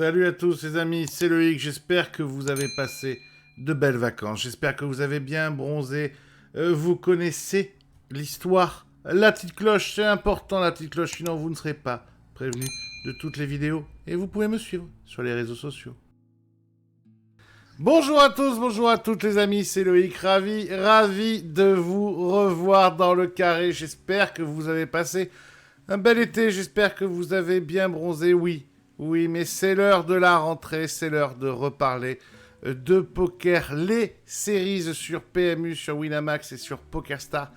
Salut à tous les amis, c'est Loïc, j'espère que vous avez passé de belles vacances, j'espère que vous avez bien bronzé. Vous connaissez l'histoire, la petite cloche, c'est important la petite cloche, sinon vous ne serez pas prévenu de toutes les vidéos. Et vous pouvez me suivre sur les réseaux sociaux. Bonjour à tous, bonjour à toutes les amis, c'est Loïc, ravi de vous revoir dans le carré. J'espère que vous avez passé un bel été, j'espère que vous avez bien bronzé, oui, mais c'est l'heure de la rentrée, c'est l'heure de reparler de poker. Les séries sur PMU, sur Winamax et sur PokerStar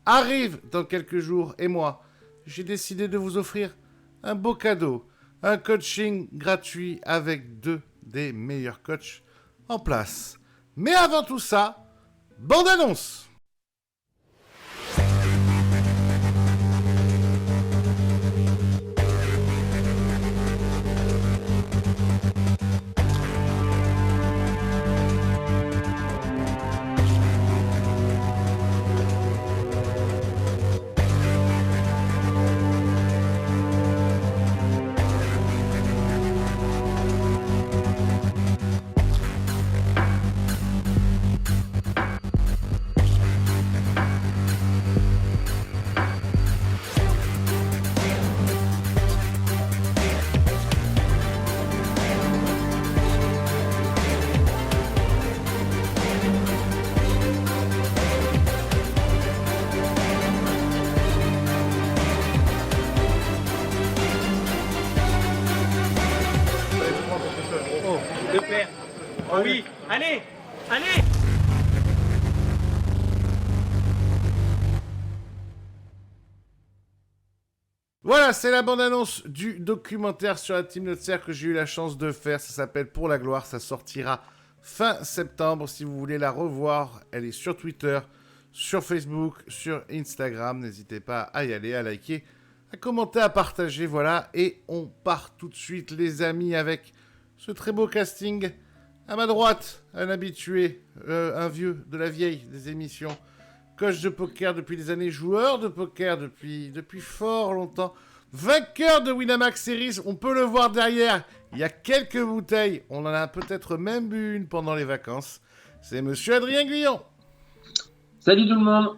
arrivent dans quelques jours et moi, j'ai décidé de vous offrir un beau cadeau, un coaching gratuit avec deux des meilleurs coachs en place. Mais avant tout ça, bande annonce. De pair. Oh oui, allez, allez. Voilà, c'est la bande-annonce du documentaire sur la Team Nutzer que j'ai eu la chance de faire. Ça s'appelle Pour la gloire. Ça sortira fin septembre. Si vous voulez la revoir, elle est sur Twitter, sur Facebook, sur Instagram. N'hésitez pas à y aller, à liker, à commenter, à partager. Voilà, et on part tout de suite, les amis, avec ce très beau casting. À ma droite, un habitué, un vieux de la vieille des émissions. Coach de poker depuis des années, joueur de poker depuis fort longtemps, vainqueur de Winamax Series, on peut le voir derrière, il y a quelques bouteilles, on en a peut-être même bu une pendant les vacances, c'est monsieur Adrien Guyon. Salut tout le monde.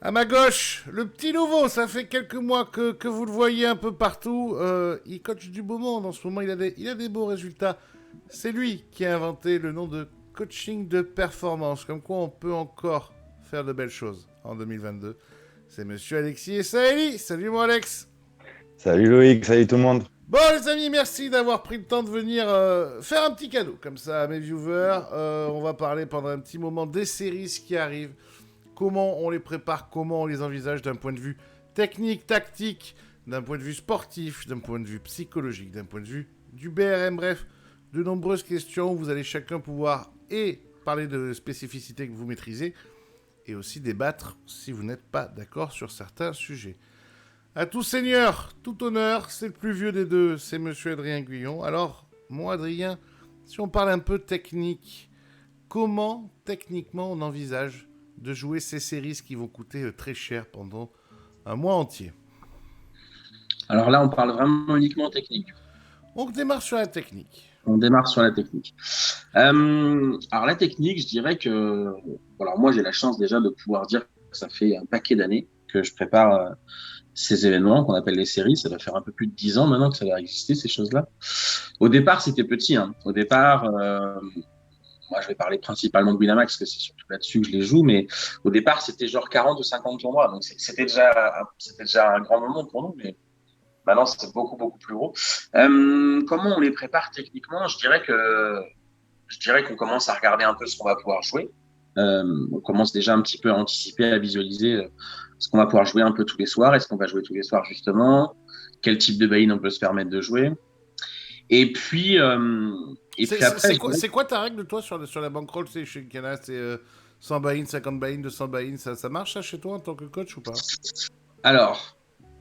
À ma gauche, le petit nouveau, ça fait quelques mois que vous le voyez un peu partout, il coach du beau monde en ce moment, il a des beaux résultats, c'est lui qui a inventé le nom de coaching de performance, comme quoi on peut encore faire de belles choses en 2022. C'est monsieur Alexis Essaeli. Salut mon Alex. Salut Loïc, salut tout le monde. Bon les amis, merci d'avoir pris le temps de venir faire un petit cadeau comme ça à mes viewers. On va parler pendant un petit moment des séries qui arrivent, comment on les prépare, comment on les envisage d'un point de vue technique, tactique, d'un point de vue sportif, d'un point de vue psychologique, d'un point de vue du BRM, bref, de nombreuses questions où vous allez chacun pouvoir et parler de spécificités que vous maîtrisez, et aussi débattre si vous n'êtes pas d'accord sur certains sujets. À tout seigneur, tout honneur, c'est le plus vieux des deux, c'est monsieur Adrien Guyon. Alors, mon Adrien, si on parle un peu technique, comment techniquement on envisage de jouer ces séries qui vont coûter très cher pendant un mois entier? Alors là, on parle vraiment uniquement technique. On démarre sur la technique. On démarre sur la technique. Alors la technique, je dirais que... Alors moi, j'ai la chance déjà de pouvoir dire que ça fait un paquet d'années que je prépare ces événements qu'on appelle les séries. Ça doit faire un peu plus de 10 ans maintenant que ça va exister, ces choses-là. Au départ, c'était petit. Au départ, moi, je vais parler principalement de Winamax, parce que c'est surtout là-dessus que je les joue. Mais au départ, c'était genre 40 ou 50 tournois. Donc c'était déjà un grand moment pour nous. Mais maintenant, c'est beaucoup, beaucoup plus gros. Comment on les prépare techniquement? Je dirais qu'on commence à regarder un peu ce qu'on va pouvoir jouer. On commence déjà un petit peu à anticiper, à visualiser ce qu'on va pouvoir jouer un peu tous les soirs. Est-ce qu'on va jouer tous les soirs, justement? Quel type de buy-in on peut se permettre de jouer? Et puis après... C'est quoi ta règle, toi, sur la bankroll? C'est chez Cana, c'est 100 buy-in, 50 buy-in, 200 buy-in. Ça marche, ça, chez toi, en tant que coach, ou pas? Alors...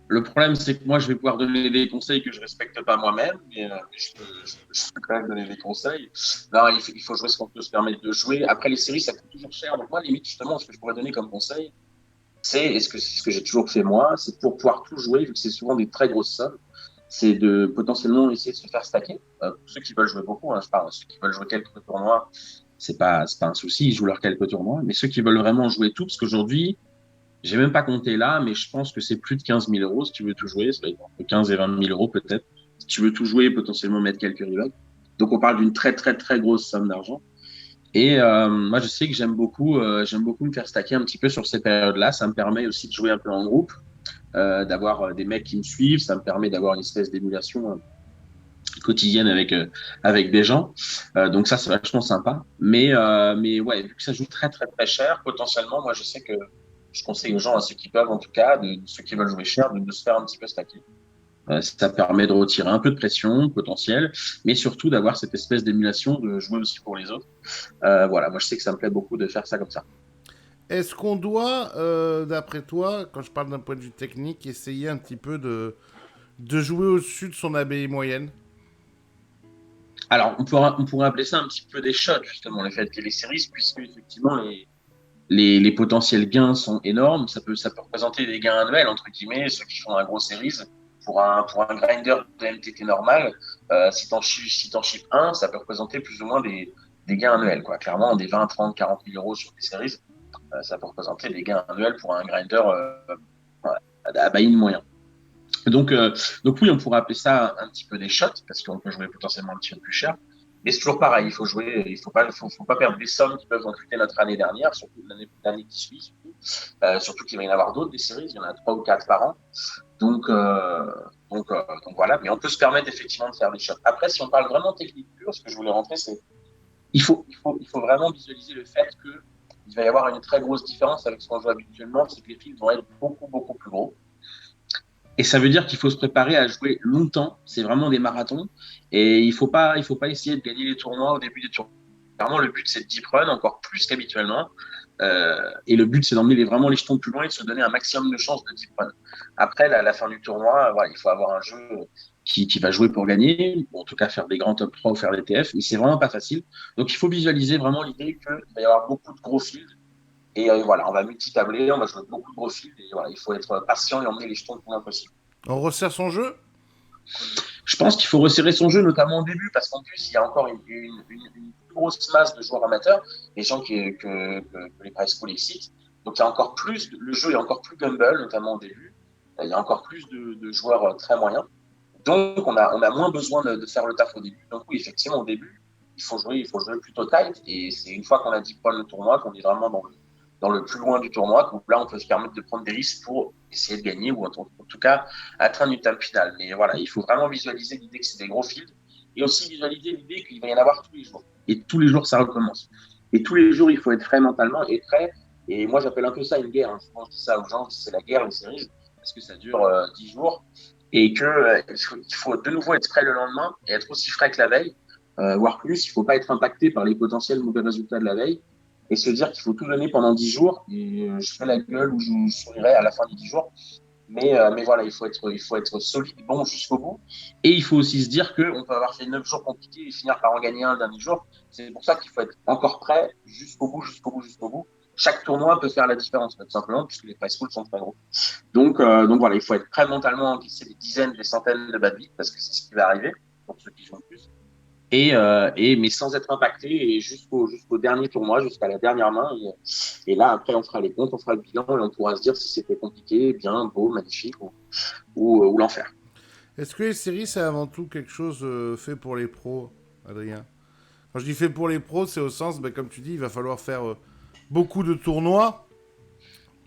Le problème, c'est que moi, je vais pouvoir donner des conseils que je respecte pas moi-même, mais je peux quand même donner des conseils. Non, il faut jouer ce qu'on peut se permettre de jouer. Après, les séries, ça coûte toujours cher. Donc moi, limite, justement, ce que je pourrais donner comme conseil, c'est ce que j'ai toujours fait moi, c'est pour pouvoir tout jouer, vu que c'est souvent des très grosses sommes, c'est de potentiellement essayer de se faire stacker. Pour ceux qui veulent jouer beaucoup, hein, je parle, ceux qui veulent jouer quelques tournois, c'est pas un souci, ils jouent leurs quelques tournois. Mais ceux qui veulent vraiment jouer tout, parce qu'aujourd'hui, j'ai même pas compté là, mais je pense que c'est plus de 15 000 euros si tu veux tout jouer. Ça va être entre 15 et 20 000 euros peut-être. Si tu veux tout jouer, potentiellement mettre quelques rivals. Donc on parle d'une très très très grosse somme d'argent. Et moi je sais que j'aime beaucoup me faire stacker un petit peu sur ces périodes-là. Ça me permet aussi de jouer un peu en groupe, d'avoir des mecs qui me suivent. Ça me permet d'avoir une espèce d'émulation quotidienne avec des gens. Donc ça c'est vachement sympa. Mais ouais, vu que ça joue très très très cher, potentiellement, moi je sais que je conseille aux gens, à ceux qui peuvent en tout cas, ceux qui veulent jouer cher, de se faire un petit peu stacker. Ça permet de retirer un peu de pression potentielle, mais surtout d'avoir cette espèce d'émulation de jouer aussi pour les autres. Voilà, moi je sais que ça me plaît beaucoup de faire ça comme ça. Est-ce qu'on doit, d'après toi, quand je parle d'un point de vue technique, essayer un petit peu de jouer au-dessus de son ABI moyenne? Alors, on pourrait appeler ça un petit peu des shots, justement, le fait qu'il y ait les séries, puisque effectivement, les potentiels gains sont énormes. Ça peut représenter des gains annuels, entre guillemets, ceux qui font un gros series. Pour un grinder de MTT normal, si t'en chiffres un, ça peut représenter plus ou moins des gains annuels, quoi. Clairement, des 20, 30, 40 000 euros sur des séries, ça peut représenter des gains annuels pour un grinder à buy-in moyen. Donc, donc oui, on pourrait appeler ça un petit peu des shots, parce qu'on peut jouer potentiellement un petit peu plus cher. Mais c'est toujours pareil, il faut jouer, faut pas perdre des sommes qui peuvent nous coûter notre année dernière, surtout l'année qui suit, surtout qu'il va y en avoir d'autres des séries, il y en a 3 ou 4 par an. Donc, donc voilà, mais on peut se permettre effectivement de faire des shots. Après, si on parle vraiment technique pure, ce que je voulais rentrer, c'est il faut vraiment visualiser le fait que il va y avoir une très grosse différence avec ce qu'on joue habituellement, c'est que les fils vont être beaucoup, beaucoup plus gros. Et ça veut dire qu'il faut se préparer à jouer longtemps. C'est vraiment des marathons. Et il faut pas essayer de gagner les tournois au début des tournois. Clairement, le but, c'est de deep run encore plus qu'habituellement. Et le but, c'est d'emmener vraiment les jetons plus loin et de se donner un maximum de chances de deep run. Après, la fin du tournoi, voilà, il faut avoir un jeu qui va jouer pour gagner, ou en tout cas faire des grands top 3 ou faire des TF. Mais c'est vraiment pas facile. Donc, il faut visualiser vraiment l'idée qu'il va y avoir beaucoup de gros fields. Et voilà, on va multi-tabler, on va jouer beaucoup de gros fields. Et voilà, il faut être patient et emmener les jetons le plus loin possible. On resserre son jeu? Je pense qu'il faut resserrer son jeu, notamment au début, parce qu'en plus, il y a encore une grosse masse de joueurs amateurs, des gens que les prize pools excitent. Donc, il y a encore plus, le jeu est encore plus gamble, notamment au début. Il y a encore plus de joueurs très moyens. Donc, on a moins besoin de faire le taf au début. Donc, oui, effectivement, au début, il faut jouer plutôt tight. Et c'est une fois qu'on a 10 points le tournoi, qu'on est vraiment dans le plus loin du tournoi, donc là, on peut se permettre de prendre des risques pour essayer de gagner ou en tout cas atteindre une table finale. Mais voilà, il faut vraiment visualiser l'idée que c'est des gros fields et aussi visualiser l'idée qu'il va y en avoir tous les jours. Et tous les jours, ça recommence. Et tous les jours, il faut être frais mentalement et prêt. Et moi, j'appelle un peu ça une guerre. Hein. Souvent, je dis ça aux gens, c'est la guerre, les séries, parce que ça dure 10 jours et il faut de nouveau être prêt le lendemain et être aussi frais que la veille, voire plus. Il ne faut pas être impacté par les potentiels mauvais résultats de la veille et se dire qu'il faut tout donner pendant 10 jours et je ferai la gueule ou je sourirai à la fin des 10 jours. Mais voilà, il faut être solide, bon jusqu'au bout. Et il faut aussi se dire qu'on peut avoir fait 9 jours compliqués et finir par en gagner un le dernier jour. C'est pour ça qu'il faut être encore prêt jusqu'au bout, jusqu'au bout, jusqu'au bout. Chaque tournoi peut faire la différence, tout simplement, puisque les prize pools sont très gros. Donc voilà, il faut être prêt mentalement à encaisser des dizaines, des centaines de bad beats, parce que c'est ce qui va arriver pour ceux qui jouent le plus. Mais sans être impacté et jusqu'au dernier tournoi, jusqu'à la dernière main. Et là, après, on fera les comptes, on fera le bilan et on pourra se dire si c'était compliqué, bien, beau, magnifique ou l'enfer. Est-ce que les séries, c'est avant tout quelque chose fait pour les pros, Adrien? Quand je dis fait pour les pros, c'est au sens, ben, comme tu dis, il va falloir faire beaucoup de tournois.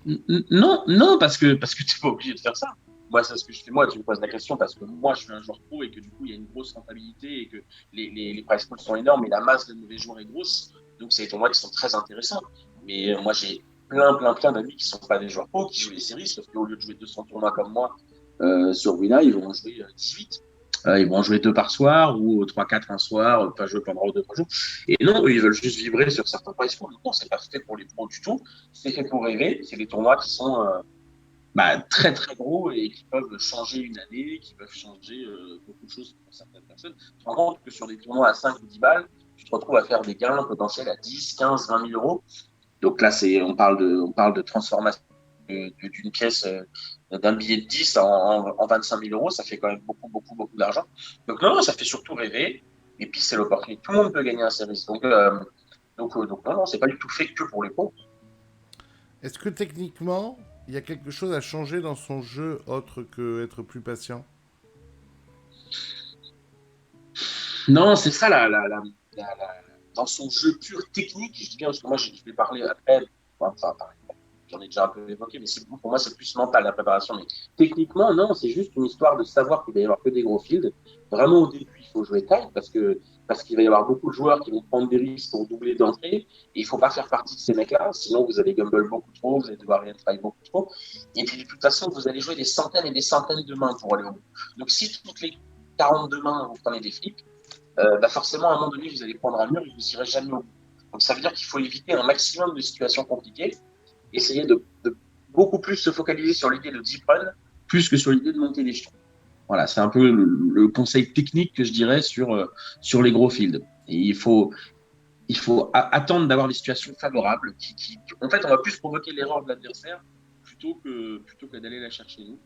Non, non, parce que t'es pas obligé de faire ça. Moi, c'est ce que je fais. Moi, tu me poses la question parce que moi, je suis un joueur pro et que du coup, il y a une grosse rentabilité et que les prize pools sont énormes et la masse de mauvais joueurs est grosse. Donc, c'est des tournois qui sont très intéressants. Mais moi, j'ai plein d'amis qui sont pas des joueurs pro, qui jouent les séries, sauf qu'au lieu de jouer 200 tournois comme moi sur Wina, ils vont en jouer 18. Ils vont en jouer 2 par soir ou 3-4 un soir, pas jouer pendant 2-3 jours. Et non, eux, ils veulent juste vibrer sur certains prize pools. Non, c'est pas fait pour les pros du tout. C'est fait pour rêver. C'est des tournois qui sont très très gros et qui peuvent changer une année, qui peuvent changer beaucoup de choses pour certaines personnes. Tu te rends compte que sur des tournois à 5 ou 10 balles, tu te retrouves à faire des gains potentiels à 10, 15, 20 000 euros. Donc là, on parle de transformation d'une pièce, d'un billet de 10 en 25 000 euros, ça fait quand même beaucoup d'argent. Donc non, ça fait surtout rêver. Et puis c'est l'opportunité. Tout le monde peut gagner un service. Donc non, c'est pas du tout fait que pour les pros. Est-ce que techniquement, il y a quelque chose à changer dans son jeu autre que être plus patient? Non, c'est ça dans son jeu pur technique, je dis bien parce que moi je vais parler après, enfin j'en ai déjà un peu évoqué, mais pour moi c'est plus mental la préparation. Mais techniquement, non, c'est juste une histoire de savoir qu'il va y avoir que des gros fields. Vraiment au début, il faut jouer tight parce qu'il va y avoir beaucoup de joueurs qui vont prendre des risques pour doubler d'entrée. Et il faut pas faire partie de ces mecs-là, sinon vous allez gamble beaucoup trop, vous allez devoir rien try beaucoup trop. Et puis de toute façon, vous allez jouer des centaines et des centaines de mains pour aller au bout. Donc si toutes les 42 mains vous prenez des flips, forcément, à un moment donné, vous allez prendre un mur et vous n'irez jamais au bout. Donc, ça veut dire qu'il faut éviter un maximum de situations compliquées, essayer de beaucoup plus se focaliser sur l'idée de deep run, plus que sur l'idée de monter les jetons. Voilà, c'est un peu le conseil technique que je dirais sur les gros fields. Et il faut attendre d'avoir des situations favorables. En fait, on va plus provoquer l'erreur de l'adversaire plutôt que d'aller la chercher nous.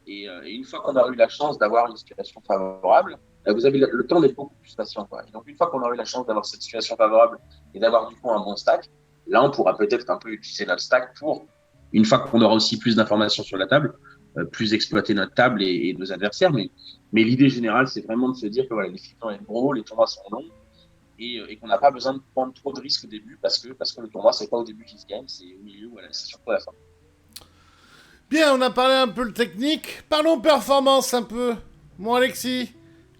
Et une fois qu'on a eu la chance d'avoir une situation favorable, vous avez le temps d'être beaucoup plus patient. Quoi. Et donc, une fois qu'on a eu la chance d'avoir cette situation favorable et d'avoir du coup un bon stack, là, on pourra peut-être un peu utiliser notre stack pour, une fois qu'on aura aussi plus d'informations sur la table, plus exploiter notre table et nos adversaires. Mais l'idée générale, c'est vraiment de se dire que voilà, les filles sont gros, les tournois sont longs et qu'on n'a pas besoin de prendre trop de risques au début parce que le tournoi, c'est pas au début qu'il se gagne, c'est au milieu, voilà, c'est surtout à la fin. Bien, on a parlé un peu de technique. Parlons performance un peu. Mon Alexis,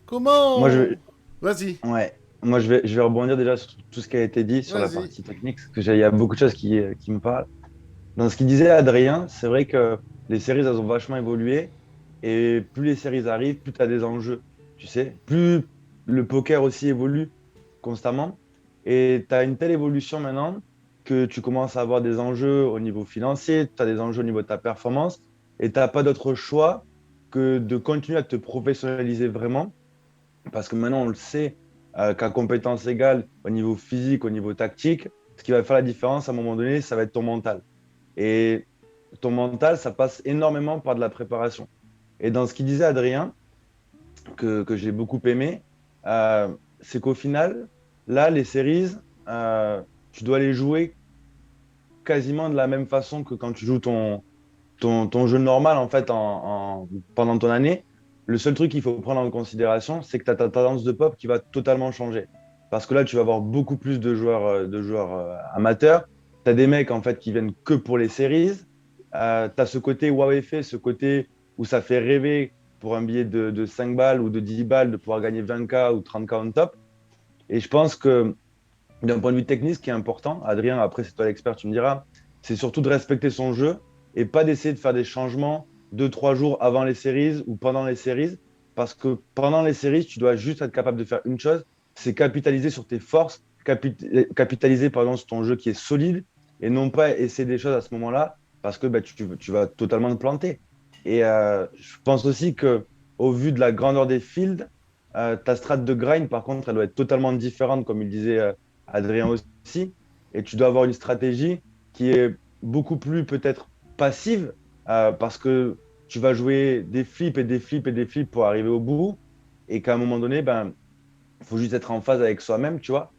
comment Moi, je on... vais, Vas-y, ouais. Moi, je vais rebondir déjà sur tout ce qui a été dit sur la vas-y. partie technique, parce qu'il y a beaucoup de choses qui me parlent. Dans ce qu'il disait Adrien, c'est vrai que les séries, elles ont vachement évolué. Et plus les séries arrivent, plus tu as des enjeux. Tu sais, plus le poker aussi évolue constamment. Et tu as une telle évolution maintenant que tu commences à avoir des enjeux au niveau financier, tu as des enjeux au niveau de ta performance. Et tu n'as pas d'autre choix que de continuer à te professionnaliser vraiment. Parce que maintenant, on le sait, qu'à compétence égale, au niveau physique, au niveau tactique, ce qui va faire la différence à un moment donné, ça va être ton mental. Et ton mental, ça passe énormément par de la préparation. Et dans ce qu'il disait Adrien, que j'ai beaucoup aimé, c'est qu'au final, là, les séries, tu dois les jouer quasiment de la même façon que quand tu joues ton jeu normal en fait pendant ton année. Le seul truc qu'il faut prendre en considération, c'est que tu as ta tendance de pop qui va totalement changer. Parce que là, tu vas avoir beaucoup plus de joueurs amateurs. Tu as des mecs en fait qui viennent que pour les séries. Tu as ce côté wow effet, ce côté où ça fait rêver pour un billet de 5 balles ou de 10 balles de pouvoir gagner 20K ou 30K on top. Et je pense que d'un point de vue technique, ce qui est important, Adrien, après c'est toi l'expert, tu me diras, c'est surtout de respecter son jeu et pas d'essayer de faire des changements 2, 3 jours avant les séries ou pendant les séries. Parce que pendant les séries, tu dois juste être capable de faire une chose, c'est capitaliser sur tes forces, capitaliser par exemple sur ton jeu qui est solide et non pas essayer des choses à ce moment-là parce que bah, tu vas totalement te planter. Et je pense aussi que au vu de la grandeur des fields, ta strat de grind, par contre, elle doit être totalement différente, comme il disait Adrien aussi. Et tu dois avoir une stratégie qui est beaucoup plus peut-être passive parce que tu vas jouer des flips et des flips et des flips pour arriver au bout. Et qu'à un moment donné, ben, il faut juste être en phase avec soi-même, tu vois.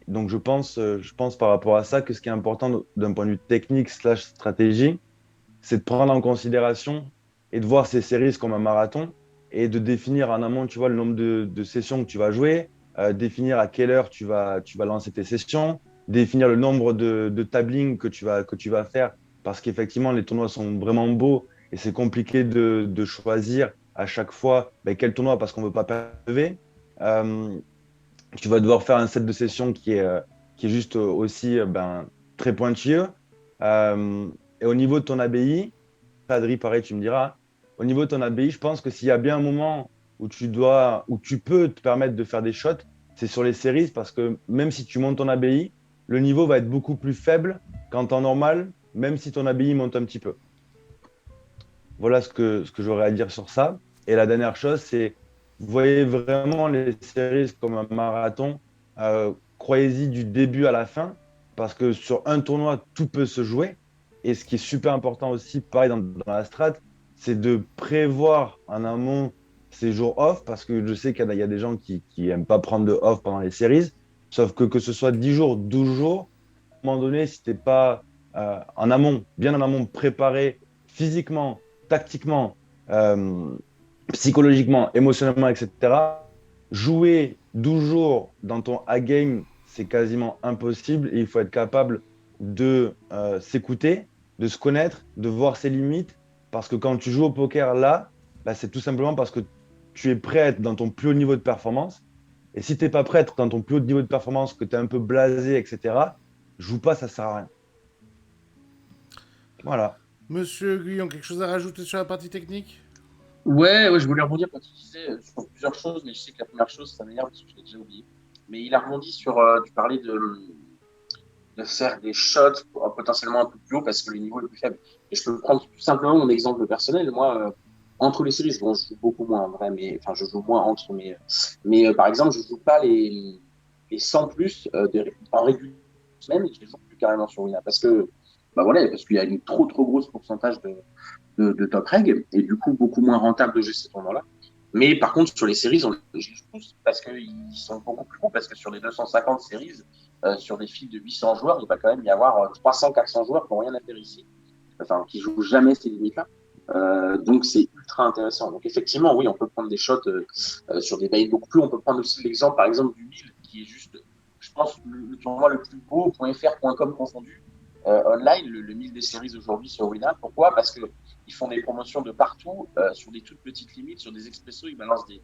Donc je pense par rapport à ça que ce qui est important d'un point de vue technique slash stratégie, c'est de prendre en considération et de voir ces séries comme un marathon et de définir en amont, tu vois, le nombre de sessions que tu vas jouer, définir à quelle heure tu vas lancer tes sessions, définir le nombre de tablings que tu vas faire parce qu'effectivement, les tournois sont vraiment beaux et c'est compliqué de choisir à chaque fois ben, quel tournoi parce qu'on ne veut pas perdre. Euh, Tu vas devoir faire un set de sessions qui est juste aussi ben, très pointilleux. Euh, et au niveau de ton ABI, Adri, pareil, tu me diras, au niveau de ton ABI, je pense que s'il y a bien un moment où tu peux te permettre de faire des shots, c'est sur les séries parce que même si tu montes ton ABI, le niveau va être beaucoup plus faible qu'en temps normal, même si ton ABI monte un petit peu. Voilà ce que j'aurais à dire sur ça. Et la dernière chose, c'est vous voyez vraiment les séries comme un marathon. Croyez-y du début à la fin, parce que sur un tournoi, tout peut se jouer. Et ce qui est super important aussi, pareil dans la strat, c'est de prévoir en amont ces jours off, parce que je sais qu'il y a des gens qui aiment pas prendre de off pendant les séries, sauf que ce soit 10 jours, 12 jours, à un moment donné, si tu n'es pas en amont, bien en amont, préparé physiquement, tactiquement, euh, psychologiquement, émotionnellement, etc., jouer 12 jours dans ton A-game, c'est quasiment impossible et il faut être capable de s'écouter, de se connaître, de voir ses limites, parce que quand tu joues au poker là, bah, c'est tout simplement parce que tu es prêt à être dans ton plus haut niveau de performance. Et si tu n'es pas prêt à être dans ton plus haut niveau de performance, que tu es un peu blasé, etc., joue pas, ça sert à rien. Voilà. Monsieur Guyon, quelque chose à rajouter sur la partie technique? Ouais, je voulais rebondir quand tu disais sur plusieurs choses, mais je sais que la première chose, ça m'énerve parce que je l'ai déjà oublié. Mais il a rebondi sur, tu parlais de faire des shots potentiellement un peu plus haut parce que le niveau est plus faible. Et je peux prendre tout simplement mon exemple personnel. Moi, entre les séries, bon, je joue beaucoup moins en vrai, mais enfin, je joue moins entre. Mais par exemple, je joue pas les 100 plus en régulier semaine, je les joue plus carrément sur Wina parce que, bah voilà, parce qu'il y a une trop grosse pourcentage de top reg et du coup beaucoup moins rentable de jouer ces tournois-là. Mais par contre, sur les séries, je les pousse parce qu'ils sont beaucoup plus gros, parce que sur les 250 séries, sur des files de 800 joueurs, il va quand même y avoir 300-400 joueurs qui n'ont rien à faire ici, enfin, qui jouent jamais ces limites-là. Donc, c'est ultra intéressant. Donc, effectivement, oui, on peut prendre des shots sur des bails beaucoup plus. On peut prendre aussi l'exemple, par exemple, du 1000, qui est juste, je pense, le tournoi le plus beau, .fr.com confondu, online, le 1000 des séries aujourd'hui sur Wina. Pourquoi? Parce que ils font des promotions de partout, sur des toutes petites limites, sur des expressos, ils balancent des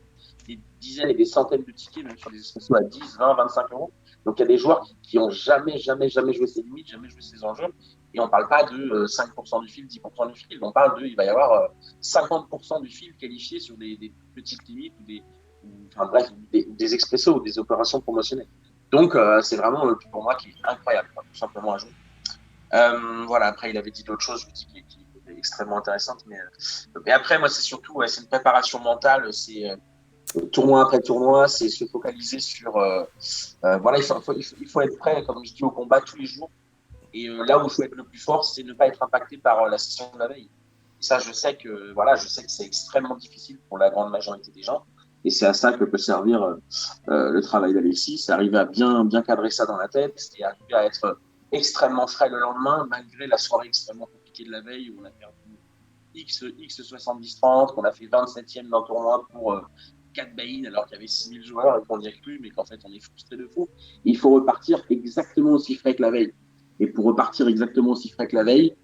dizaines et des centaines de tickets, même sur des expressos à 10, 20, 25 euros. Donc il y a des joueurs qui ont jamais joué ces limites, jamais joué ces enjeux. Et on ne parle pas de 5% du fil, 10% du fil. On parle il va y avoir 50% du fil qualifié sur des petites limites des expressos ou des opérations promotionnelles. Donc c'est vraiment le tournoi qui est incroyable, tout simplement à jouer. Voilà, après, il avait dit d'autres choses, je vous dis, qui étaient extrêmement intéressantes. Mais après, moi, c'est surtout, c'est une préparation mentale, c'est tournoi après tournoi, c'est se focaliser sur. Voilà, il faut être prêt, comme je dis, au combat tous les jours. Et là où il faut être le plus fort, c'est ne pas être impacté par la session de la veille. Et ça, je sais que c'est extrêmement difficile pour la grande majorité des gens. Et c'est à ça que peut servir le travail d'Alexis. C'est arriver à bien cadrer ça dans la tête, c'est arriver à être extrêmement frais le lendemain, malgré la soirée extrêmement compliquée de la veille où on a perdu X 70-30, qu'on a fait 27e dans le tournoi pour 4 buy-in alors qu'il y avait 6000 joueurs et qu'on n'y arrive plus, mais qu'en fait on est frustré de fou. Il faut repartir exactement aussi frais que la veille. Et pour repartir exactement aussi frais que la veille,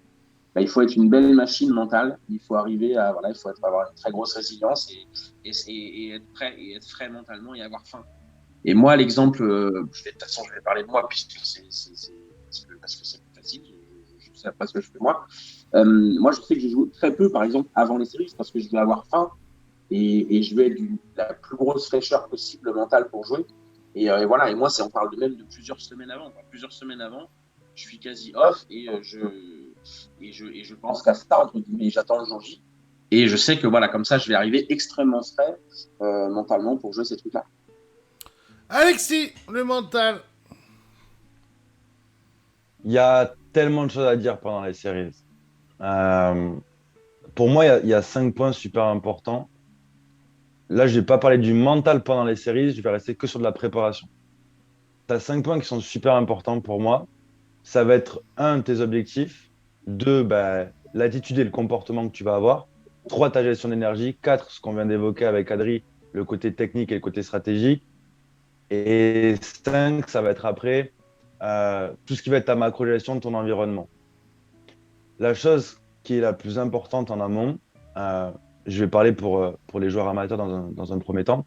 bah, il faut être une belle machine mentale. Il faut arriver à, il faut avoir une très grosse résilience et être prêt et être frais mentalement et avoir faim. Et moi, l'exemple, de toute façon, je vais parler de moi puisque parce que c'est plus facile. Je sais pas ce que je fais moi. Moi, je sais que je joue très peu, par exemple, avant les séries parce que je vais avoir faim et je vais la plus grosse fraîcheur possible mentale pour jouer. Et voilà. Et moi, on parle même de plusieurs semaines avant. Plusieurs semaines avant, je suis quasi off et je pense qu'à ça, entre guillemets, j'attends le jour J. Et je sais que voilà, comme ça, je vais arriver extrêmement frais mentalement pour jouer ces trucs-là. Alexis, le mental. Il y a tellement de choses à dire pendant les séries. Pour moi, il y a 5 points super importants. Là, je ne vais pas parler du mental pendant les séries, je vais rester que sur de la préparation. Tu as 5 points qui sont super importants pour moi. Ça va être 1, tes objectifs. 2, l'attitude et le comportement que tu vas avoir. 3, ta gestion d'énergie. 4, ce qu'on vient d'évoquer avec Adri, le côté technique et le côté stratégique. Et 5, ça va être après tout ce qui va être ta macro-gestion de ton environnement. La chose qui est la plus importante en amont, je vais parler pour les joueurs amateurs dans un premier temps,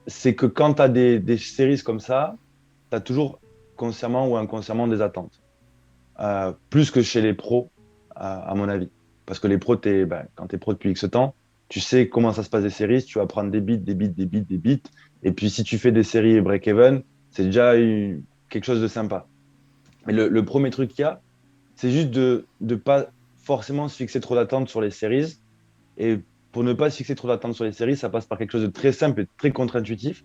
c'est que quand tu as des séries comme ça, tu as toujours consciemment ou inconsciemment des attentes. Plus que chez les pros, à mon avis. Parce que les pros, quand tu es pro depuis X temps, tu sais comment ça se passe des séries, tu vas prendre des beats. Et puis si tu fais des séries break-even, c'est déjà quelque chose de sympa. Mais le premier truc qu'il y a, c'est juste de ne pas forcément se fixer trop d'attentes sur les séries. Et pour ne pas se fixer trop d'attentes sur les séries, ça passe par quelque chose de très simple et très contre-intuitif.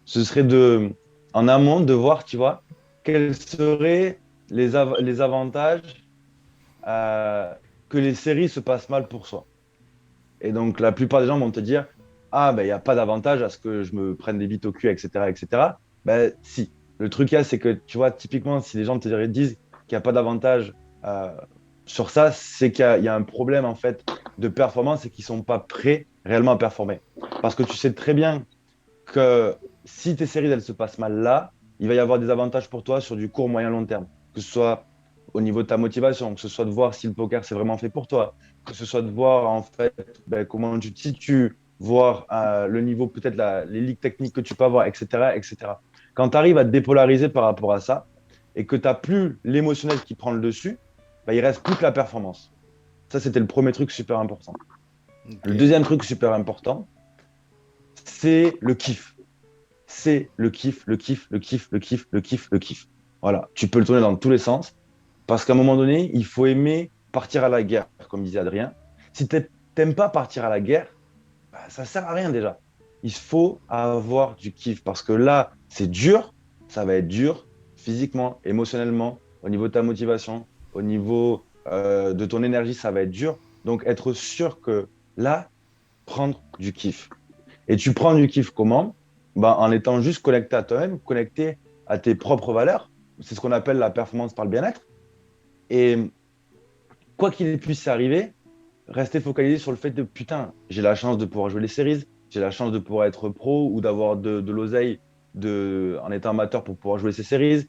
Ce serait en amont de voir, tu vois, quels seraient les avantages que les séries se passent mal pour soi. Et donc, la plupart des gens vont te dire, ah, ben, il n'y a pas d'avantage à ce que je me prenne des bites au cul, etc., etc. Ben, si. Le truc, c'est que, tu vois, typiquement, si les gens te disent qu'il n'y a pas d'avantage euh, sur ça, c'est qu'il y a un problème, en fait, de performance et qu'ils ne sont pas prêts réellement à performer. Parce que tu sais très bien que si tes séries, elles se passent mal là, il va y avoir des avantages pour toi sur du court, moyen, long terme. Que ce soit au niveau de ta motivation, que ce soit de voir si le poker, c'est vraiment fait pour toi, que ce soit de voir, en fait, ben, comment tu te situes, voir le niveau, peut-être les ligues techniques que tu peux avoir, etc., etc. Quand tu arrives à te dépolariser par rapport à ça et que tu n'as plus l'émotionnel qui prend le dessus, ben, il reste plus que la performance. Ça, c'était le premier truc super important. Ok. Le deuxième truc super important, c'est le kiff. C'est le kiff, le kiff, le kiff, le kiff, le kiff, le kiff. Voilà, tu peux le tourner dans tous les sens parce qu'à un moment donné, il faut aimer partir à la guerre, comme disait Adrien. Si tu n'aimes pas partir à la guerre, bah, ça ne sert à rien déjà. Il faut avoir du kiff parce que là, c'est dur, ça va être dur physiquement, émotionnellement, au niveau de ta motivation, au niveau de ton énergie, ça va être dur. Donc, être sûr que là, prendre du kiff. Et tu prends du kiff comment? Ben, en étant juste connecté à toi-même, connecté à tes propres valeurs. C'est ce qu'on appelle la performance par le bien-être. Et quoi qu'il puisse arriver, rester focalisé sur le fait de putain, j'ai la chance de pouvoir jouer les séries, j'ai la chance de pouvoir être pro ou d'avoir de l'oseille en étant amateur pour pouvoir jouer ces séries.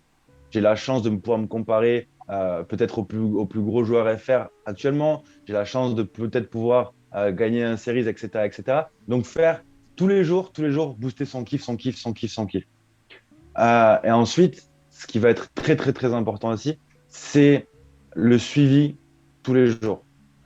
J'ai la chance de pouvoir me comparer peut-être au plus gros joueur FR actuellement. J'ai la chance de peut-être pouvoir gagner un séries, etc., etc. Donc faire tous les jours, booster son kiff, son kiff, son kiff, son kiff. Et ensuite, ce qui va être très, très, très important aussi, c'est le suivi tous les jours.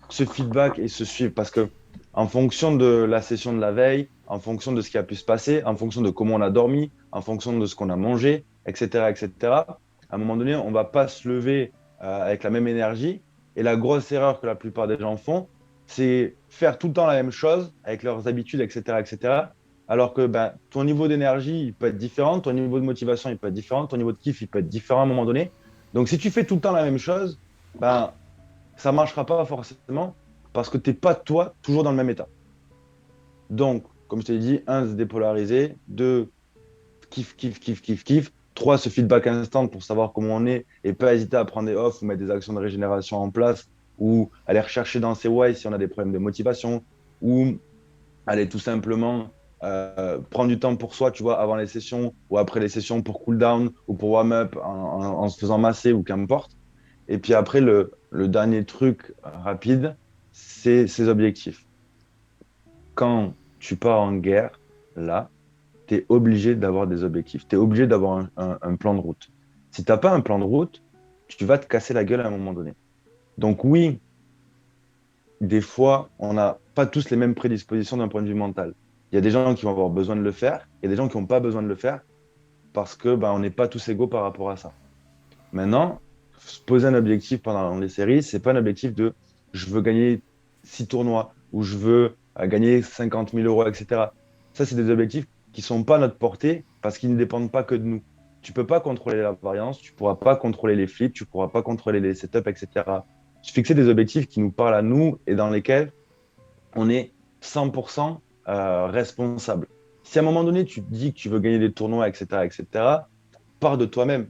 Ce feedback et ce suivi. Parce que en fonction de la session de la veille, en fonction de ce qui a pu se passer, en fonction de comment on a dormi, en fonction de ce qu'on a mangé, etc., etc., à un moment donné, on ne va pas se lever avec la même énergie. Et la grosse erreur que la plupart des gens font, c'est faire tout le temps la même chose avec leurs habitudes, etc., etc., alors que ben, ton niveau d'énergie, il peut être différent, ton niveau de motivation, il peut être différent, ton niveau de kiff, il peut être différent à un moment donné. Donc, si tu fais tout le temps la même chose, ben, ça ne marchera pas forcément parce que tu n'es pas, toi, toujours dans le même état. Donc, comme je t'ai dit, un, se dépolariser, deux, kiff, kiff, kiff, kiff, kiff, trois, ce feedback instant pour savoir comment on est et pas hésiter à prendre des off ou mettre des actions de régénération en place ou aller rechercher dans ses why si on a des problèmes de motivation ou aller tout simplement prendre du temps pour soi, tu vois, avant les sessions ou après les sessions pour cool down ou pour warm up en se faisant masser ou qu'importe. Et puis après, le dernier truc rapide, c'est ses objectifs. Quand tu pars en guerre, là, tu es obligé d'avoir des objectifs. Tu es obligé d'avoir un plan de route. Si tu n'as pas un plan de route, tu vas te casser la gueule à un moment donné. Donc oui, des fois, on n'a pas tous les mêmes prédispositions d'un point de vue mental. Il y a des gens qui vont avoir besoin de le faire, il y a des gens qui n'ont pas besoin de le faire parce que on n'est pas tous égaux par rapport à ça. Maintenant, se poser un objectif pendant les séries, c'est pas un objectif de je veux gagner 6 tournois ou je veux gagner 50 000 euros, etc. Ça, c'est des objectifs qui ne sont pas à notre portée parce qu'ils ne dépendent pas que de nous. Tu ne peux pas contrôler la variance, tu ne pourras pas contrôler les flips, tu ne pourras pas contrôler les setups, etc. Se fixer des objectifs qui nous parlent à nous et dans lesquels on est 100% responsable. Si à un moment donné, tu te dis que tu veux gagner des tournois, etc., etc., pars de toi-même.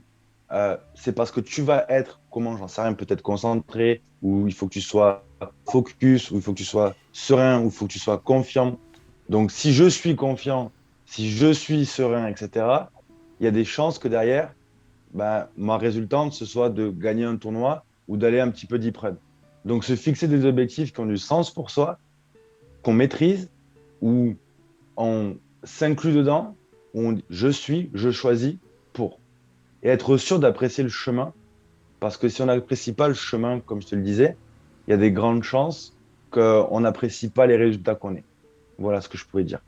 C'est parce que tu vas être, comment j'en sais rien, peut-être concentré, ou il faut que tu sois focus, ou il faut que tu sois serein, ou il faut que tu sois confiant. Donc, si je suis confiant, si je suis serein, etc., il y a des chances que derrière, ma résultante, ce soit de gagner un tournoi ou d'aller un petit peu deep run. Donc, se fixer des objectifs qui ont du sens pour soi, qu'on maîtrise, où on s'inclut dedans, où je choisis pour. Et être sûr d'apprécier le chemin, parce que si on n'apprécie pas le chemin, comme je te le disais, il y a des grandes chances qu'on n'apprécie pas les résultats qu'on ait. Voilà ce que je pouvais dire.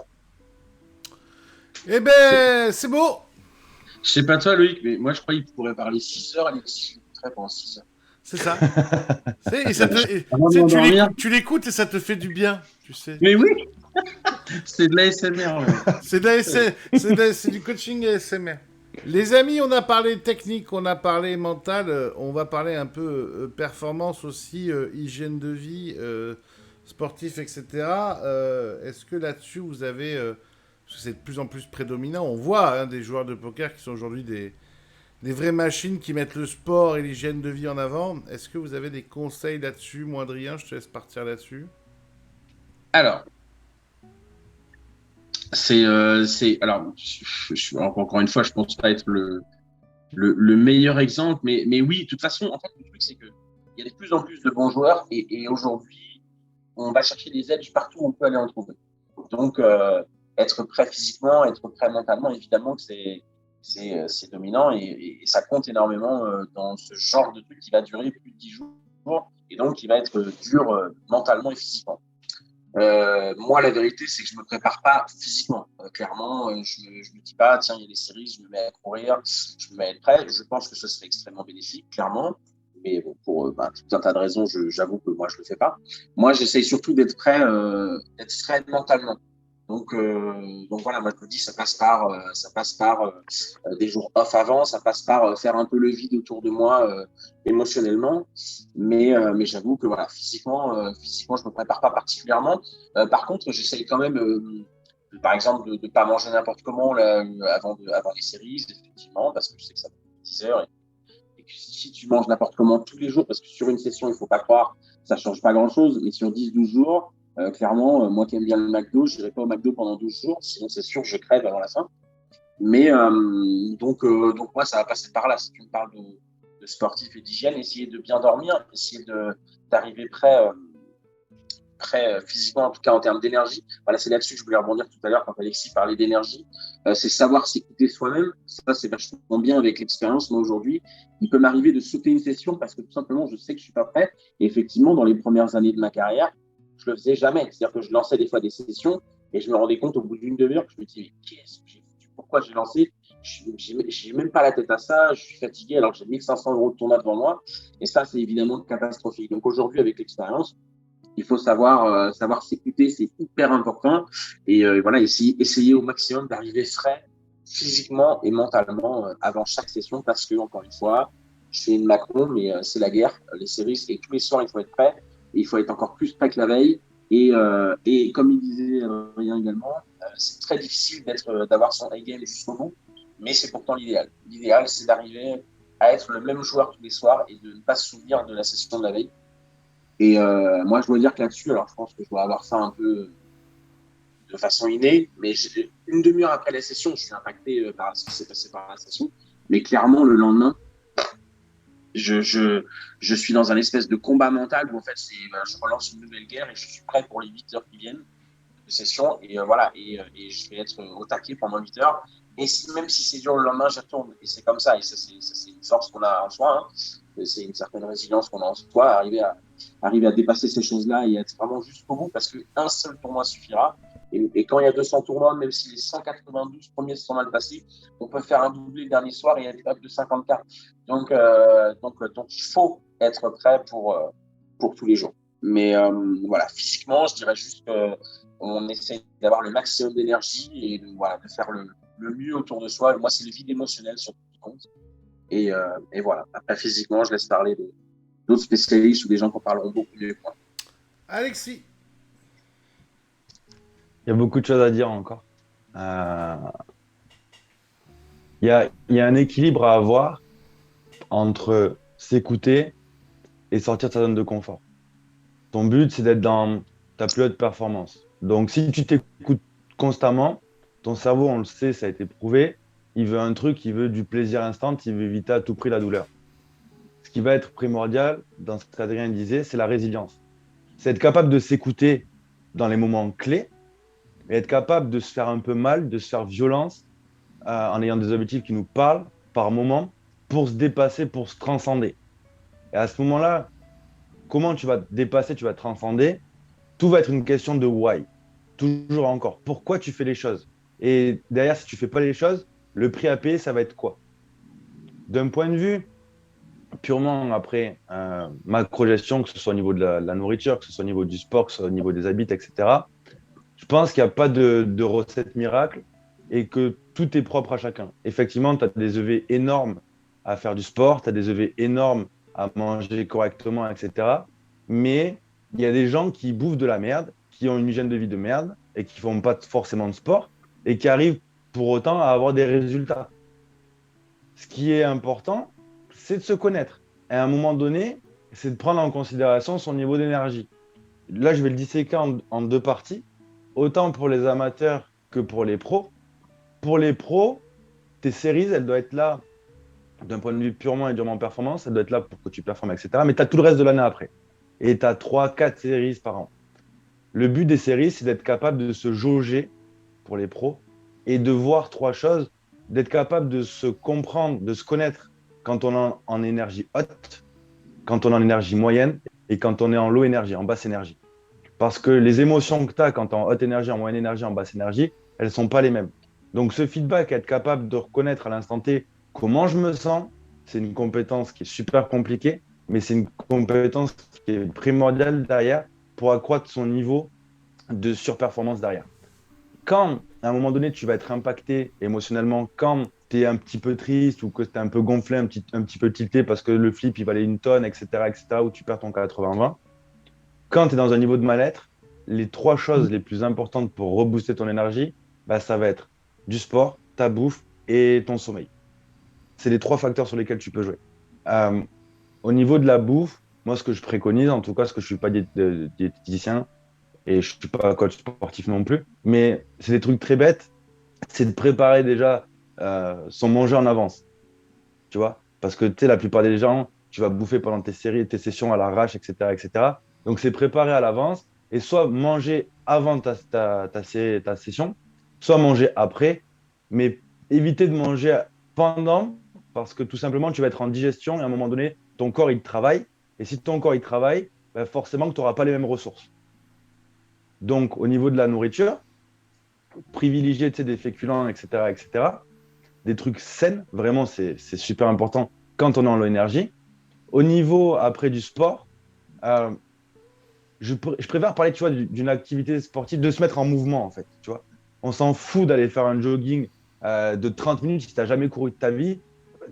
Eh ben, c'est beau. Je sais pas toi, Loïc, mais moi, je crois qu'il pourrait parler 6 heures. Alexis, je l'écouterais pendant 6 heures. C'est ça. Et ça Avant de m'endormir. tu l'écoutes et ça te fait du bien, tu sais. Mais oui, c'est de l'ASMR. Ouais. C'est du coaching ASMR. Les amis, on a parlé technique, on a parlé mental, on va parler un peu performance aussi, hygiène de vie, sportif, etc. Est-ce que là-dessus, vous avez... parce que c'est de plus en plus prédominant. On voit des joueurs de poker qui sont aujourd'hui des vraies machines qui mettent le sport et l'hygiène de vie en avant. Est-ce que vous avez des conseils là-dessus? Moi, Adrien, je te laisse partir là-dessus. Alors, alors, encore une fois, je pense pas être le meilleur exemple, mais oui, de toute façon, en fait, le truc, c'est que il y a de plus en plus de bons joueurs et aujourd'hui, on va chercher des edges partout où on peut aller en trouver. Donc, être prêt physiquement, être prêt mentalement, évidemment que c'est dominant et ça compte énormément dans ce genre de truc qui va durer plus de 10 jours et donc qui va être dur mentalement et physiquement. Moi, la vérité, c'est que je me prépare pas physiquement. Clairement, je me dis pas, tiens, il y a des séries, je me mets à courir, je me mets à être prêt. Je pense que ce serait extrêmement bénéfique, clairement. Mais bon, pour tout un tas de raisons, j'avoue que moi, je le fais pas. Moi, j'essaye surtout d'être prêt mentalement. Donc voilà, moi je me dis ça passe par des jours off avant, ça passe par faire un peu le vide autour de moi émotionnellement, mais j'avoue que voilà physiquement je me prépare pas particulièrement. Par contre j'essaye quand même par exemple de pas manger n'importe comment là, avant les séries effectivement parce que je sais que ça peut être 10 heures et que si tu manges n'importe comment tous les jours parce que sur une session il faut pas croire ça change pas grand chose mais sur 10-12 jours clairement, moi qui aime bien le McDo, je n'irai pas au McDo pendant 12 jours, sinon c'est sûr que je crève avant la fin. Mais donc moi, ça va passer par là. Si tu me parles de sportif et d'hygiène, essayer de bien dormir, essayer d'arriver prêt physiquement, en tout cas en termes d'énergie. Voilà, c'est là-dessus que je voulais rebondir tout à l'heure quand Alexis parlait d'énergie. C'est savoir s'écouter soi-même. Ça, c'est vachement bien avec l'expérience. Moi, aujourd'hui, il peut m'arriver de sauter une session parce que tout simplement, je sais que je suis pas prêt. Et effectivement, dans les premières années de ma carrière, je le faisais jamais. C'est-à-dire que je lançais des fois des sessions et je me rendais compte au bout d'une demi-heure que je me disais, mais pourquoi j'ai lancé? J'ai même pas la tête à ça, je suis fatigué alors que j'ai 1500 € de tournoi devant moi. Et ça, c'est évidemment catastrophique. Donc aujourd'hui, avec l'expérience, il faut savoir s'écouter, c'est hyper important. Et voilà, essayer au maximum d'arriver frais physiquement et mentalement avant chaque session parce que, encore une fois, je fais une macro, mais c'est la guerre, les séries, et tous les soirs, il faut être prêt. Et il faut être encore plus prêt que la veille. Et comme il disait Adrien également, c'est très difficile d'avoir son A-game jusqu'au bout, mais c'est pourtant l'idéal. L'idéal, c'est d'arriver à être le même joueur tous les soirs et de ne pas se souvenir de la session de la veille. Et moi, je dois dire que là-dessus, alors je pense que je dois avoir ça un peu de façon innée, mais une demi-heure après la session, je suis impacté par ce qui s'est passé par la session. Mais clairement, le lendemain, je suis dans un espèce de combat mental où en fait, je relance une nouvelle guerre et je suis prêt pour les 8 heures qui viennent de session. Et voilà, et je vais être au taquet pendant 8 heures. Et même si c'est dur le lendemain, j'y retourne. Et c'est comme ça. Et ça, c'est une force qu'on a en soi. Hein. C'est une certaine résilience qu'on a en soi, arriver à dépasser ces choses-là et être vraiment jusqu'au bout parce qu'un seul tournoi suffira. Et quand il y a 200 tournois, même si les 192 premiers se sont mal passés, on peut faire un doublé le dernier soir et il y a des tables de 50 cartes. Donc, il faut être prêt pour tous les jours. Mais voilà, physiquement, je dirais juste qu'on essaie d'avoir le maximum d'énergie et de faire le mieux autour de soi. Et moi, c'est le vide émotionnel surtout qui compte. Et voilà. Après, physiquement, je laisse parler d'autres spécialistes ou des gens qui en parleront beaucoup mieux que moi. Alexis. Il y a beaucoup de choses à dire encore. Il y a un équilibre à avoir entre s'écouter et sortir de sa zone de confort. Ton but, c'est d'être dans ta plus haute performance. Donc, si tu t'écoutes constamment, ton cerveau, on le sait, ça a été prouvé, il veut un truc, il veut du plaisir instant, il veut éviter à tout prix la douleur. Ce qui va être primordial, dans ce qu'Adrien disait, c'est la résilience. C'est être capable de s'écouter dans les moments clés et être capable de se faire un peu mal, de se faire violence en ayant des objectifs qui nous parlent par moment pour se dépasser, pour se transcender. Et à ce moment-là, comment tu vas te dépasser, tu vas te transcender, tout va être une question de why. Toujours encore. Pourquoi tu fais les choses? Et derrière, si tu ne fais pas les choses, le prix à payer, ça va être quoi? D'un point de vue purement après macro-gestion, que ce soit au niveau de la nourriture, que ce soit au niveau du sport, que ce soit au niveau des habits, etc., je pense qu'il n'y a pas de recette miracle et que tout est propre à chacun. Effectivement, tu as des EV énormes à faire du sport, tu as des EV énormes à manger correctement, etc. Mais il y a des gens qui bouffent de la merde, qui ont une hygiène de vie de merde et qui font pas forcément de sport et qui arrivent pour autant à avoir des résultats. Ce qui est important, c'est de se connaître. Et à un moment donné, c'est de prendre en considération son niveau d'énergie. Là, je vais le disséquer en deux parties, autant pour les amateurs que pour les pros. Pour les pros, tes séries, elles doivent être là d'un point de vue purement et durement performance, elles doivent être là pour que tu performes, etc. Mais tu as tout le reste de l'année après. Et tu as 3-4 séries par an. Le but des séries, c'est d'être capable de se jauger pour les pros et de voir trois choses, d'être capable de se comprendre, de se connaître quand on est en énergie haute, quand on est en énergie moyenne et quand on est en low énergie, en basse énergie. Parce que les émotions que tu as quand tu es en haute énergie, en moyenne énergie, en basse énergie, elles ne sont pas les mêmes. Donc ce feedback, être capable de reconnaître à l'instant T comment je me sens, c'est une compétence qui est super compliquée, mais c'est une compétence qui est primordiale derrière pour accroître son niveau de surperformance derrière. Quand, à un moment donné, tu vas être impacté émotionnellement, quand tu es un petit peu triste ou que tu es un peu gonflé, un petit peu tilté parce que le flip, il valait une tonne, etc., ou tu perds ton 80-20, quand tu es dans un niveau de mal-être, les trois choses les plus importantes pour rebooster ton énergie, bah, ça va être du sport, ta bouffe et ton sommeil. C'est les trois facteurs sur lesquels tu peux jouer. Euh, Au niveau de la bouffe, moi, ce que je préconise, en tout cas, parce que je ne suis pas diététicien et je ne suis pas coach sportif non plus, mais c'est des trucs très bêtes, c'est de préparer déjà son manger en avance, tu vois, parce que tu sais, la plupart des gens, tu vas bouffer pendant tes séries, tes sessions à l'arrache, etc., etc. Donc, c'est préparer à l'avance et soit manger avant ta session, soit manger après, mais éviter de manger pendant, parce que tout simplement, tu vas être en digestion et à un moment donné, ton corps, il travaille. Et si ton corps, il travaille, ben forcément que tu n'auras pas les mêmes ressources. Donc, au niveau de la nourriture, privilégier des féculents, etc., etc., des trucs sains, vraiment, c'est super important quand on est en low énergie. Au niveau, après, du sport, euh, je préfère parler, tu vois, d'une activité sportive, de se mettre en mouvement, en fait, tu vois. On s'en fout d'aller faire un jogging de 30 minutes si tu n'as jamais couru de ta vie,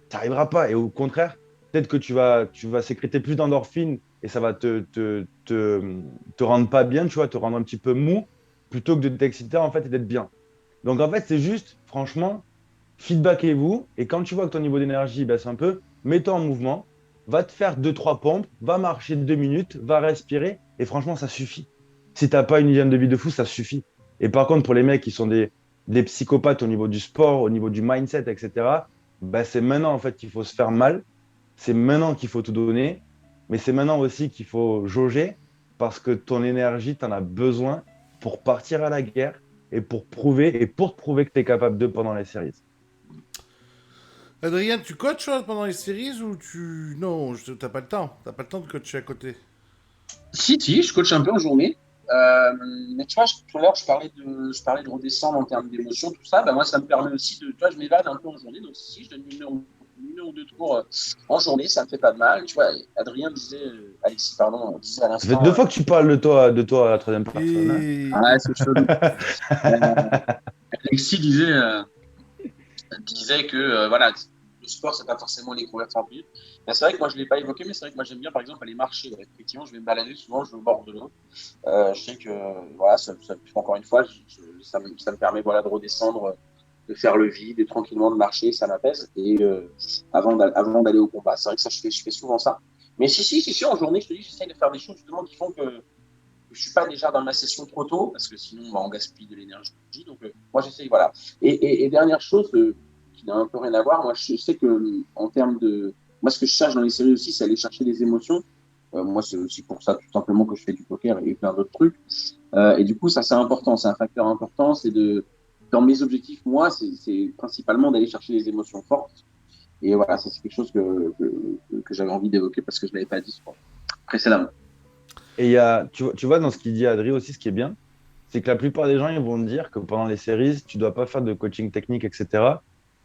tu n'arriveras pas. Et au contraire, peut-être que tu vas sécréter plus d'endorphines et ça va te rendre pas bien, tu vois, te rendre un petit peu mou, plutôt que de t'exciter, en fait, et d'être bien. Donc, en fait, c'est juste, franchement, feedbackez-vous. Et quand tu vois que ton niveau d'énergie baisse un peu, mets-toi en mouvement, va te faire deux trois pompes, va marcher 2 minutes, va respirer. Et franchement, ça suffit. Si tu n'as pas une hygiène de vie de fou, ça suffit. Et par contre, pour les mecs qui sont des psychopathes au niveau du sport, au niveau du mindset, etc., bah, c'est maintenant en fait qu'il faut se faire mal. C'est maintenant qu'il faut tout donner. Mais c'est maintenant aussi qu'il faut jauger parce que ton énergie, tu en as besoin pour partir à la guerre et pour te prouver que tu es capable de pendant les séries. Adrien, tu coaches pendant les séries ou tu... Non, t'as pas le temps. T'as pas le temps de coacher à côté. Si, je coach un peu en journée. Mais tu vois, tout à l'heure, je parlais de redescendre en termes d'émotion, tout ça. Bah, moi, ça me permet aussi de. Tu vois, je m'évade un peu en journée. Donc, si je donne une heure ou deux tours en journée, ça me fait pas de mal. Tu vois, Adrien disait, Alexis, pardon, disait à Ça fait l'instant. 2 fois que tu parles de toi à la troisième personne, hein. Et... Ah, c'est chaud. Alexis disait que voilà, le sport, c'est pas forcément les courir 30 minutes. Mais c'est vrai que moi, je l'ai pas évoqué, mais c'est vrai que moi, j'aime bien, par exemple, aller marcher. Ouais. Effectivement, je vais me balader souvent, je vais au bord de l'eau. Je sais que, voilà, encore une fois, ça me permet voilà, de redescendre, de faire le vide et tranquillement de marcher, ça m'apaise. Et avant d'aller au combat, c'est vrai que ça, je fais souvent ça. Mais si, en journée, je te dis, j'essaie de faire des choses justement qui font que je suis pas déjà dans ma session trop tôt, parce que sinon, on gaspille de l'énergie. Donc, moi, j'essaye, voilà. Et dernière chose qui n'a un peu rien à voir, moi, je sais que en termes de. Moi, ce que je cherche dans les séries aussi, c'est aller chercher des émotions. Moi, c'est aussi pour ça, tout simplement, que je fais du poker et plein d'autres trucs. Et du coup, ça, c'est important. C'est un facteur important. Dans mes objectifs, moi, c'est principalement d'aller chercher des émotions fortes. Et voilà, ça, c'est quelque chose que j'avais envie d'évoquer parce que je ne l'avais pas dit précédemment. Et tu vois, dans ce qu'il dit Adri aussi, ce qui est bien, c'est que la plupart des gens, ils vont te dire que pendant les séries, tu dois pas faire de coaching technique, etc.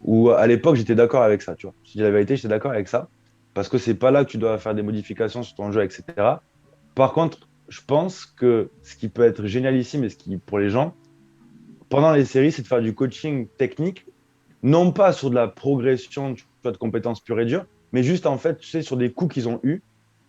Ou à l'époque, j'étais d'accord avec ça, tu vois. Je dis la vérité, j'étais d'accord avec ça. Parce que c'est pas là que tu dois faire des modifications sur ton jeu, etc. Par contre, je pense que ce qui peut être génialissime et ce qui, pour les gens, pendant les séries, c'est de faire du coaching technique non pas sur de la progression, tu vois, de compétences pures et dures, mais juste en fait, tu sais, sur des coups qu'ils ont eus,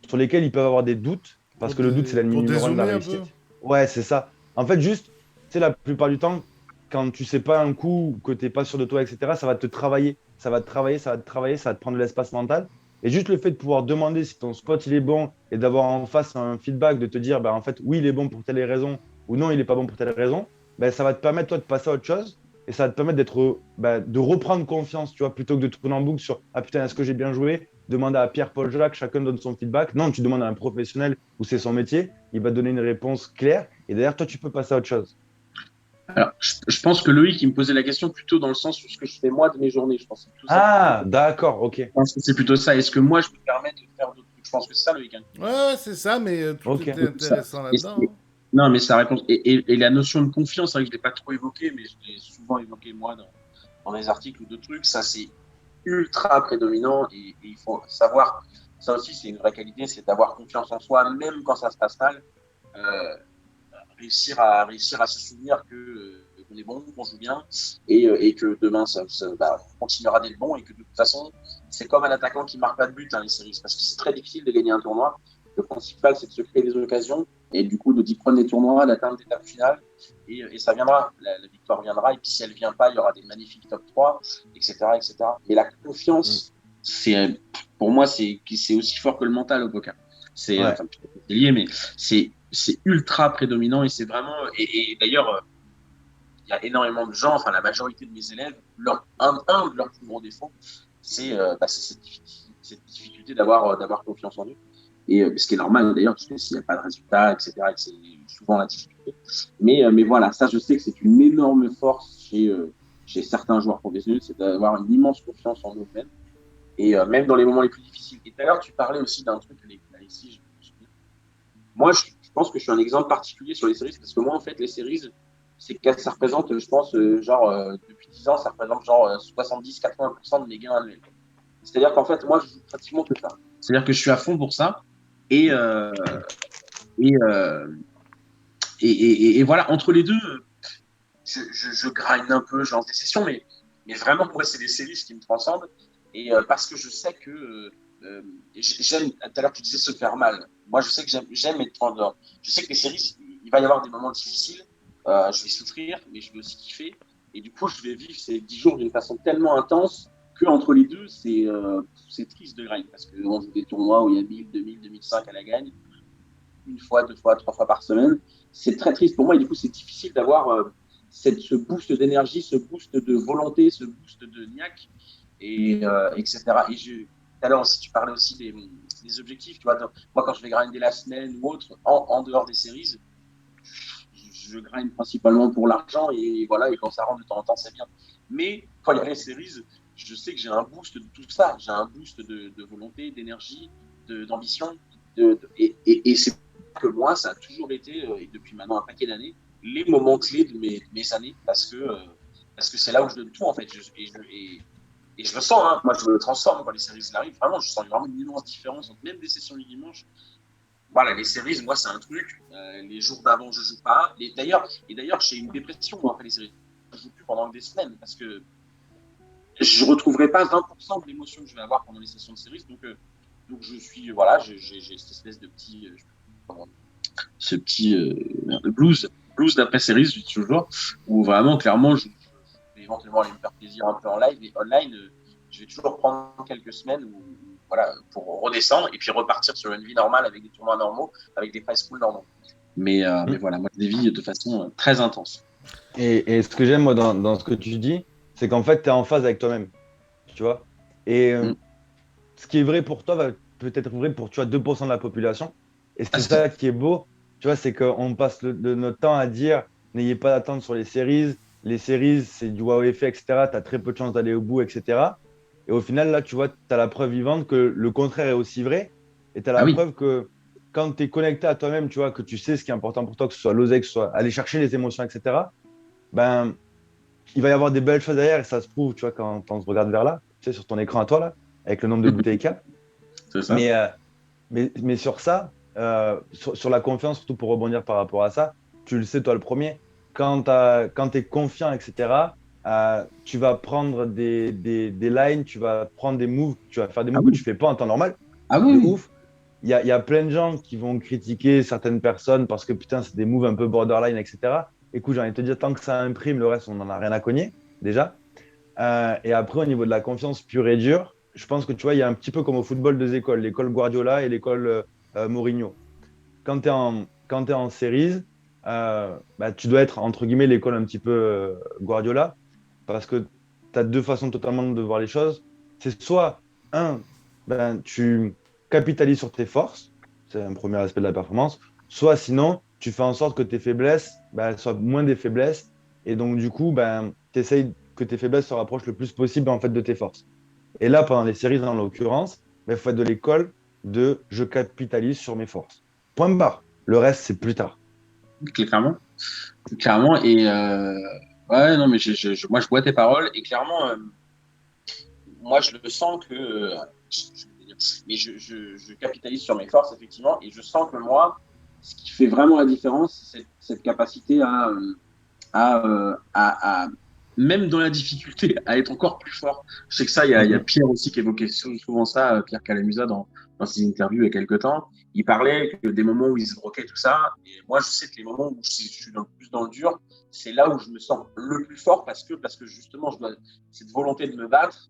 sur lesquels ils peuvent avoir des doutes, parce que le doute, c'est l'ennemi Pour numéro un de la dézoomer un peu. réussite. Ouais, c'est ça. En fait, juste, tu sais, la plupart du temps, quand tu sais pas un coup, que tu n'es pas sûr de toi, etc., ça va te travailler. Ça va te travailler, ça va te travailler, ça va te prendre de l'espace mental. Et juste le fait de pouvoir demander si ton spot il est bon et d'avoir en face un feedback, de te dire, bah, en fait, oui, il est bon pour telle raison ou non, il n'est pas bon pour telle raison, bah, ça va te permettre, toi, de passer à autre chose et ça va te permettre de reprendre confiance, tu vois, plutôt que de tourner en boucle sur, ah putain, est-ce que j'ai bien joué? Demander à Pierre, Paul, Jacques, chacun donne son feedback. Non, tu demandes à un professionnel où c'est son métier, il va te donner une réponse claire et derrière, toi, tu peux passer à autre chose. Alors, je pense que Loïc, il me posait la question plutôt dans le sens où ce que je fais moi de mes journées. Je pense que c'est plutôt ça. Ah, d'accord, ok. Je pense que c'est plutôt ça. Est-ce que moi, je me permets de faire d'autres trucs? Je pense que c'est ça, Loïc, hein. Ouais, c'est ça, mais tout Ok. était Ça. intéressant Et là-dedans, hein. non, mais ça répond. Et la notion de confiance, c'est vrai que je ne l'ai pas trop évoqué, mais je l'ai souvent évoqué moi dans mes articles ou d'autres trucs. Ça, c'est ultra prédominant et il faut savoir. Ça aussi, c'est une vraie qualité, c'est d'avoir confiance en soi, même quand ça se passe mal. Euh, réussir à se souvenir que qu'on est bon, qu'on joue bien et que demain on continuera d'être bon et que de toute façon c'est comme un attaquant qui marque pas de but, hein, les séries, parce que c'est très difficile de gagner un tournoi. Le principal c'est de se créer des occasions et du coup d'y prendre des tournois, d'atteindre l'étape finale et ça viendra, la victoire viendra et puis si elle vient pas il y aura des magnifiques top 3 etc. Mais la confiance c'est pour moi c'est aussi fort que le mental au poker. C'est Ouais. enfin, c'est lié mais c'est ultra prédominant et c'est vraiment et d'ailleurs il y a énormément de gens, enfin la majorité de mes élèves, un de leurs plus gros défauts, c'est cette difficulté d'avoir confiance en eux. Et ce qui est normal d'ailleurs, parce que s'il n'y a pas de résultat, etc., c'est souvent la difficulté. Mais voilà, ça je sais que c'est une énorme force chez certains joueurs professionnels, c'est d'avoir une immense confiance en eux-mêmes. Et même dans les moments les plus difficiles. Et d'ailleurs, tu parlais aussi d'un truc, ici, je me souviens. Moi, je pense que je suis un exemple particulier sur les séries, parce que moi, en fait, les séries, ça représente, je pense, depuis 10 ans, ça représente genre 70-80% de mes gains annuels. C'est-à-dire qu'en fait, moi, je joue pratiquement que ça. C'est-à-dire que je suis à fond pour ça. Et, euh, et, euh, et voilà, entre les deux, je grind un peu, je lance des sessions, mais vraiment, pour moi, c'est des séries qui me transcendent. Et parce que je sais que j'aime, tout à l'heure, tu disais se faire mal. Moi, je sais que j'aime être en dehors. Je sais que les séries, il va y avoir des moments difficiles. Je vais souffrir, mais je vais aussi kiffer. Et du coup, je vais vivre ces 10 jours d'une façon tellement intense qu'entre les deux, c'est triste de grind. Parce qu'on joue des tournois où il y a 1000, 2000, 2005 à la gagne, une fois, deux fois, trois fois par semaine. C'est très triste pour moi et du coup, c'est difficile d'avoir ce boost d'énergie, ce boost de volonté, ce boost de niaque, etc. Et tout à l'heure aussi, tu parlais aussi des objectifs. Tu vois, moi, quand je vais grinder la semaine ou autre, en dehors des séries, je grind principalement pour l'argent et voilà, et quand ça rentre de temps en temps, c'est bien. Mais quand il y a les séries, je sais que j'ai un boost de tout ça. J'ai un boost de volonté, d'énergie, d'ambition. Et c'est que moi, ça a toujours été, et depuis maintenant un paquet d'années, les moments clés de mes années parce que c'est là où je donne tout en fait. Et je le sens, hein. Moi je me transforme quand les séries arrivent. Vraiment, je sens vraiment une immense différence entre même des sessions du dimanche. Voilà, les séries, moi c'est un truc. Les jours d'avant, je joue pas. D'ailleurs, j'ai une dépression moi, après les séries. Je joue plus pendant des semaines parce que je retrouverai pas 20% de l'émotion que je vais avoir pendant les sessions de séries. Donc je suis, voilà, j'ai cette espèce de petit, ce petit blues d'après séries, je dis toujours, où vraiment, clairement, je vais éventuellement aller me faire plaisir un peu en live, mais online, je vais toujours prendre quelques semaines voilà, pour redescendre et puis repartir sur une vie normale avec des tournois normaux, avec des prize pools normaux. Mais voilà, moi, je les vis de façon très intense. Et ce que j'aime, moi, dans ce que tu dis, c'est qu'en fait, tu es en phase avec toi-même, tu vois. Et Mm. ce qui est vrai pour toi va peut-être vrai pour, tu vois, 2% de la population. Et c'est Parce que, ça qui est beau, tu vois, c'est qu'on passe notre temps à dire, n'ayez pas d'attente sur les séries. Les séries, c'est du wow effet, etc. Tu as très peu de chances d'aller au bout, etc. Et au final, là, tu vois, tu as la preuve vivante que le contraire est aussi vrai. Et tu as ah la oui, preuve que quand tu es connecté à toi-même, tu vois, que tu sais ce qui est important pour toi, que ce soit l'oseille, que ce soit aller chercher les émotions, etc., ben, il va y avoir des belles choses derrière et ça se prouve, tu vois, quand on se regarde vers là, tu sais, sur ton écran à toi, là, avec le nombre de bouteilles qu'il y a. c'est ça. Mais, mais sur ça, sur la confiance, surtout pour rebondir par rapport à ça, tu le sais, toi, le premier, quand tu es confiant, etc., tu vas prendre des lines, tu vas prendre des moves, tu vas faire des Ah moves que oui. tu fais pas en temps normal, Ah de oui, oui. ouf. Il y a plein de gens qui vont critiquer certaines personnes parce que putain, c'est des moves un peu borderline, etc. Écoute, j'ai envie de te dire, tant que ça imprime, le reste, on n'en a rien à cogner, déjà. Et après, au niveau de la confiance pure et dure, je pense que tu vois, il y a un petit peu comme au football deux écoles, l'école Guardiola et l'école Mourinho. Quand tu es en series, bah, tu dois être, entre guillemets, l'école un petit peu Guardiola, parce que tu as deux façons totalement de voir les choses. C'est soit, un, ben, tu capitalises sur tes forces, c'est un premier aspect de la performance, soit sinon, tu fais en sorte que tes faiblesses ben, soient moins des faiblesses, et donc du coup, ben, tu essayes que tes faiblesses se rapprochent le plus possible en fait, de tes forces. Et là, pendant les séries, en l'occurrence, il faut être de l'école de je capitalise sur mes forces. Point barre. Le reste, c'est plus tard. Clairement. Clairement. Et ouais, non, mais moi, je vois tes paroles. Et clairement, moi, je le sens que. Mais je capitalise sur mes forces, effectivement. Et je sens que moi, ce qui fait vraiment la différence, c'est cette capacité à, même dans la difficulté, à être encore plus fort. Je sais que ça, il y a Pierre aussi qui évoquait souvent ça, Pierre Calamusa, dans ses interviews il y a quelques temps. Il parlait que des moments où il se broquait, tout ça. Et moi, je sais que les moments où je suis plus dans le dur, c'est là où je me sens le plus fort parce que justement, cette volonté de me battre,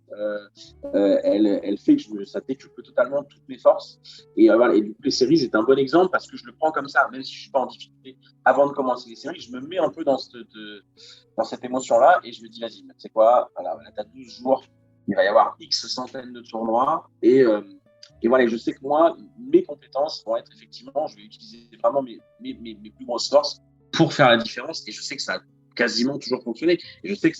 elle fait que ça décuple totalement toutes mes forces. Et voilà. Et du coup, les séries, c'est un bon exemple parce que je le prends comme ça, même si je suis pas en difficulté avant de commencer les séries, je me mets un peu dans cette émotion-là et je me dis, vas-y, tu sais quoi, voilà, tu as 12 jours, il va y avoir X centaines de tournois et voilà, je sais que moi, mes compétences vont être effectivement, je vais utiliser vraiment mes plus grosses forces pour faire la différence et je sais que ça a quasiment toujours fonctionné. Et je sais que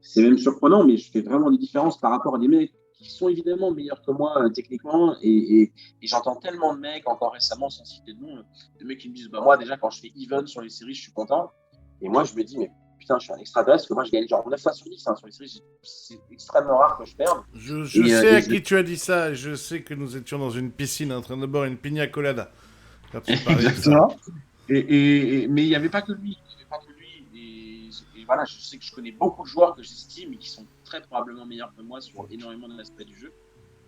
c'est même surprenant, mais je fais vraiment des différences par rapport à des mecs qui sont évidemment meilleurs que moi techniquement et j'entends tellement de mecs, encore récemment, sans citer de nom, de mecs qui me disent, bah moi déjà quand je fais even sur les séries, je suis content. Et moi je me dis, mais putain, je suis un extraterrestre, parce que moi je gagne genre 9 fois sur 10 sur les séries, c'est extrêmement rare que je perde. Je sais à qui tu as dit ça, et je sais que nous étions dans une piscine en train de boire une pina colada quand tu parlais de ça. Exactement. Mais il n'y avait pas que lui. Il y avait pas que lui. Et voilà, je sais que je connais beaucoup de joueurs que j'estime et qui sont très probablement meilleurs que moi sur énormément d'aspects du jeu,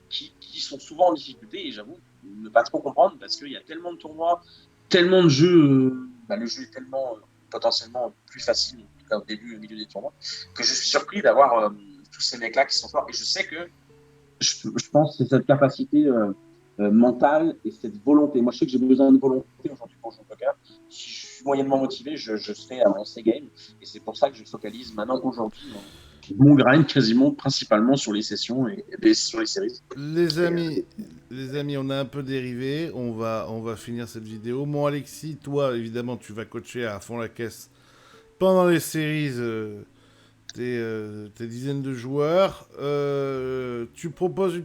qui sont souvent en difficulté. Et j'avoue, ne pas trop comprendre parce qu'il y a tellement de tournois, tellement de jeux. Le jeu est tellement potentiellement plus facile, en tout cas au début, au milieu des tournois, que je suis surpris d'avoir tous ces mecs-là qui sont forts. Et je sais que je pense que c'est cette capacité mentale et cette volonté. Moi, je sais que j'ai besoin de volonté aujourd'hui pour jouer au poker. Si je suis moyennement motivé, je serai à mon C-game. Et c'est pour ça que je focalise maintenant aujourd'hui mon grind quasiment principalement sur les sessions et sur les séries. Les amis, on a un peu dérivé. On va finir cette vidéo. Mon Alexis, toi, évidemment, tu vas coacher à fond la caisse pendant les séries. Tes dizaines de joueurs. Tu proposes un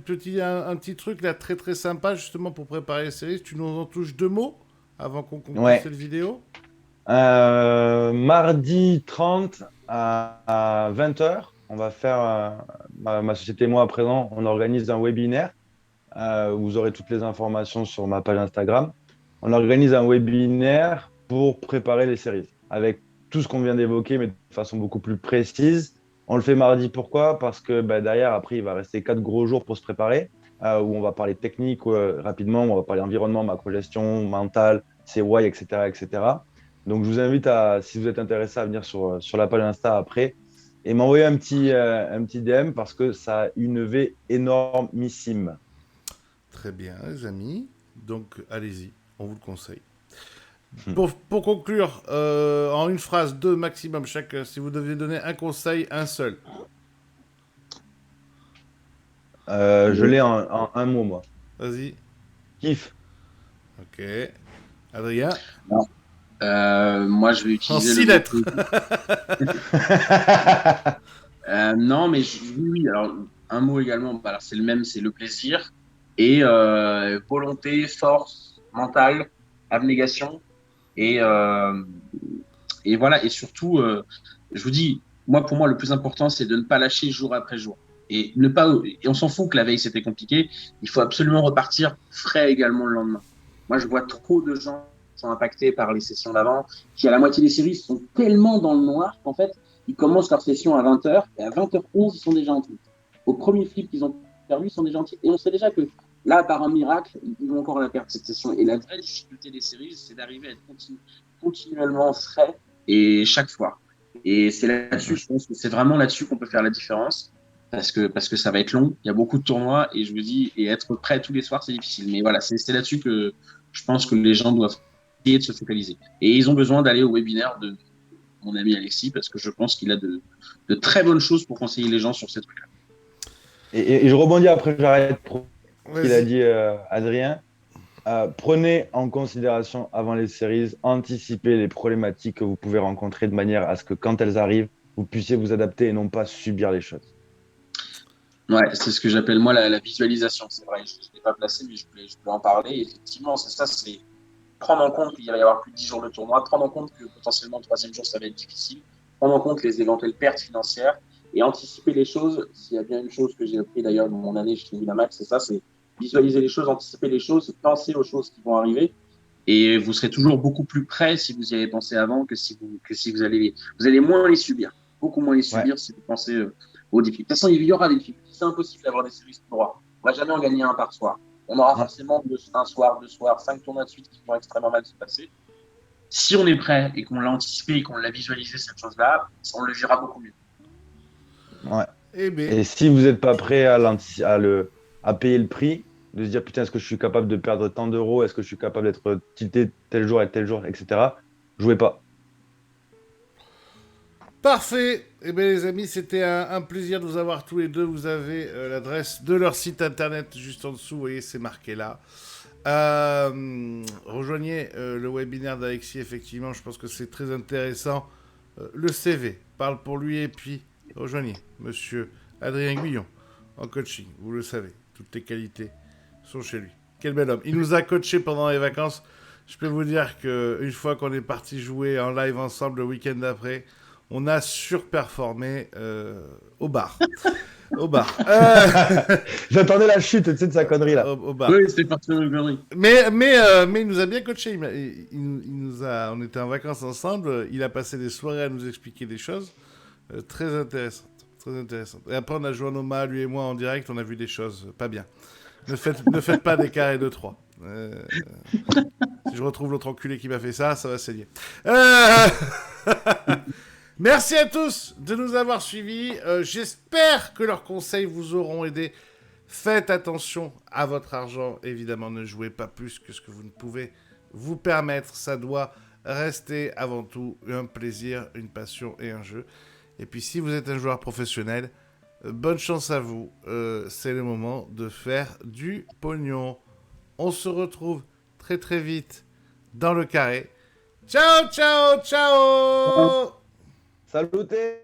petit truc là très très sympa justement pour préparer les séries. Tu nous en touches deux mots avant qu'on conclue Ouais. cette vidéo. Mardi 30 à 20h, on va faire, ma société et moi à présent, on organise un webinaire où vous aurez toutes les informations sur ma page Instagram. On organise un webinaire pour préparer les séries avec tout ce qu'on vient d'évoquer, mais de façon beaucoup plus précise. On le fait mardi, pourquoi? Parce que derrière, après, il va rester 4 gros jours pour se préparer, où on va parler technique rapidement, on va parler environnement, macro-gestion, mental, CY, etc., etc. Donc, je vous invite si vous êtes intéressé, à venir sur la page Insta après et m'envoyer un petit DM parce que ça a une V énormissime. Très bien, les amis. Donc, allez-y, on vous le conseille. Pour conclure, en une phrase, deux maximum chacun, si vous deviez donner un conseil, un seul. Je l'ai en un mot, moi. Vas-y. Kiff. Ok. Adrien. Non. Moi, je vais En utiliser 6 le lettres. non, mais oui. Alors, un mot également. Alors, c'est le même, c'est le plaisir et volonté, force, mentale, abnégation et et voilà. Et surtout, je vous dis, pour moi, le plus important, c'est de ne pas lâcher jour après jour. Et on s'en fout que la veille c'était compliqué. Il faut absolument repartir frais également le lendemain. Moi, je vois trop de gens qui sont impactés par les sessions d'avant, qui à la moitié des séries sont tellement dans le noir qu'en fait, ils commencent leur session à 20h et à 20h11, ils sont déjà en titre. Au premier flip qu'ils ont perdu, ils sont déjà en titre. Et on sait déjà que là, par un miracle, ils vont encore la perdre cette session. Et la vraie difficulté des séries, c'est d'arriver à être continuellement frais et chaque fois. Et c'est là-dessus, je pense que c'est vraiment là-dessus qu'on peut faire la différence. Parce que ça va être long, il y a beaucoup de tournois et je vous dis, et être prêt tous les soirs, c'est difficile. Mais voilà, c'est là-dessus que je pense que les gens doivent essayer de se focaliser. Et ils ont besoin d'aller au webinaire de mon ami Alexis parce que je pense qu'il a de très bonnes choses pour conseiller les gens sur ces trucs-là. Et je rebondis après, j'arrête pour ce qu'il a Vas-y. dit Adrien. Prenez en considération avant les séries, anticipez les problématiques que vous pouvez rencontrer de manière à ce que quand elles arrivent, vous puissiez vous adapter et non pas subir les choses. Ouais, c'est ce que j'appelle moi la visualisation. C'est vrai, je ne l'ai pas placé, mais je voulais en parler. Et effectivement, c'est ça, c'est prendre en compte qu'il va y avoir plus de 10 jours de tournoi, prendre en compte que potentiellement le troisième jour, ça va être difficile, prendre en compte les éventuelles pertes financières et anticiper les choses. S'il y a bien une chose que j'ai appris d'ailleurs dans mon année chez Winamax, c'est ça, c'est visualiser les choses, anticiper les choses, penser aux choses qui vont arriver. Et vous serez toujours beaucoup plus prêt si vous y avez pensé avant que si vous allez moins les subir, beaucoup moins les Ouais. subir si vous pensez aux difficultés. De toute façon, il y aura des difficultés. C'est impossible d'avoir des séries tout droit. On va jamais en gagner un par soir. On aura forcément un soir, 2 soirs, 5 tournois de suite qui vont extrêmement mal se passer. Si on est prêt et qu'on l'a anticipé et qu'on l'a visualisé cette chose-là, on le gérera beaucoup mieux. Ouais. Eh bien, Et si vous n'êtes pas prêt à payer le prix, de se dire putain, est-ce que je suis capable de perdre tant d'euros, est-ce que je suis capable d'être tilté tel jour et tel jour, etc. Jouez pas. parfait. Eh bien, les amis, c'était un plaisir de vous avoir tous les deux. Vous avez l'adresse de leur site internet juste en dessous. Vous voyez, c'est marqué là. Rejoignez le webinaire d'Alexis. Effectivement, je pense que c'est très intéressant. Le CV parle pour lui. Et puis, rejoignez monsieur Adrien Guillon en coaching. Vous le savez, toutes les qualités sont chez lui. Quel bel homme. Il nous a coaché pendant les vacances. Je peux vous dire qu'une fois qu'on est parti jouer en live ensemble le week-end d'après, on a surperformé au bar. Au bar. J'attendais la chute, tu sais, de sa connerie là. Au bar. Oui, c'était parti de connerie. Mais il nous a bien coaché. Il nous a, on était en vacances ensemble. Il a passé des soirées à nous expliquer des choses très intéressantes. Très intéressantes. Et après, on a joué en Oma, lui et moi, en direct. On a vu des choses pas bien. Ne faites pas des carrés de 3. Si je retrouve l'autre enculé qui m'a fait ça, ça va saigner. Merci à tous de nous avoir suivis. J'espère que leurs conseils vous auront aidé. Faites attention à votre argent. Évidemment, ne jouez pas plus que ce que vous ne pouvez vous permettre. Ça doit rester avant tout un plaisir, une passion et un jeu. Et puis, si vous êtes un joueur professionnel, bonne chance à vous. C'est le moment de faire du pognon. On se retrouve très très vite dans le carré. Ciao, ciao, ciao! Saluté!